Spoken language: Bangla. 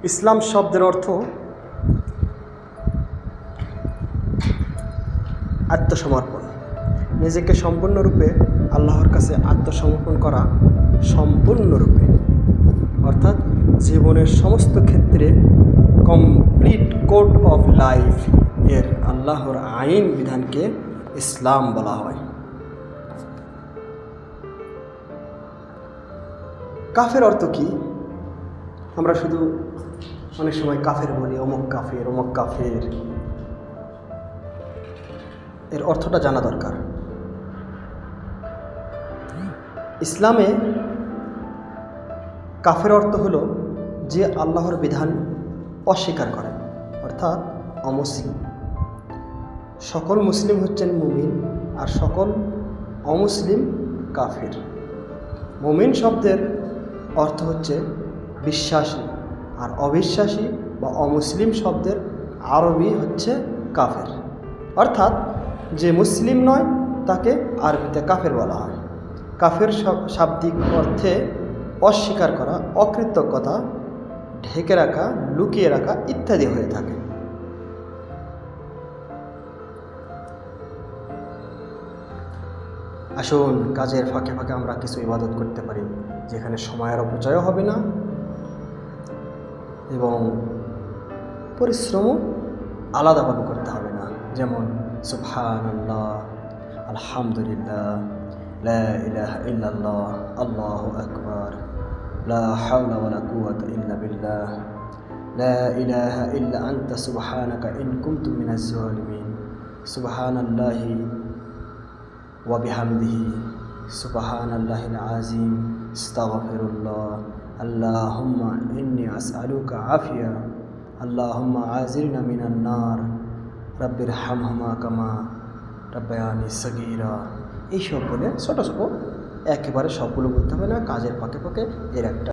ইসলাম শব্দের অর্থ আত্মসমর্পণ, নিজেকে সম্পূর্ণরূপে আল্লাহর কাছে আত্মসমর্পণ করা। সম্পূর্ণরূপে অর্থাৎ জীবনের সমস্ত ক্ষেত্রে কমপ্লিট কোড অফ লাইফ এর আল্লাহর আইন বিধানকে ইসলাম বলা হয়। কাফের অর্থ কি? আমরা শুধু অনেক সময় কাফের বলি, অমুক কাফের, অমুক কাফের। এর অর্থটা জানা দরকার। ইসলামে কাফের অর্থ হলো যে আল্লাহর বিধান অস্বীকার করে, অর্থাৎ অমুসলিম। সকল মুসলিম হচ্ছেন মুমিন আর সকল অমুসলিম কাফের। মুমিন শব্দের অর্থ হচ্ছে বিশ্বাসী, আর অবিশ্বাসী বা অমুসলিম শব্দের আরবি হচ্ছে কাফের। অর্থাৎ যে মুসলিম নয় তাকে আরবিতে কাফের বলা হয়। কাফের শাব্দিক অর্থে অস্বীকার করা, অকৃতজ্ঞতা, ঢেকে রাখা, লুকিয়ে রাখা ইত্যাদি হয়ে থাকে। আসুন কাজের ফাঁকে ফাঁকে আমরা কিছু ইবাদত করতে পারি যেখানে সময়ের অপচয় হবে না এবং পরিশ্রমও আলাদাভাবে করতে হবে না। যেমন সুবহানাল্লাহ, আলহামদুলিল্লাহ, লা ইলাহা ইল্লাল্লাহ, আল্লাহু আকবার, লা হাওলা ওয়ালা কুওয়াতা ইল্লা বিল্লাহ, লা ইলাহা ইল্লা আনতা সুবহানাকা ইন কুনতু মিনাজ জালিমিন, সুবহানাল্লাহি ওয়া বিহামদিহি, সুবহানাল্লাহিল আযীম, আস্তাগফিরুল্লাহ, আল্লাহুম্মা ইন্নী আসআলুকা আফিয়া, আল্লাহুম্মা আজিরনা মিনান নার, রাব্বির হামহুমা কামা রাব্বায়ানি সগীরা। এইসব বলে ছোটো ছোটো, একেবারে সবগুলো বলতে হবে না, কাজের ফাঁকে ফাঁকে এর একটা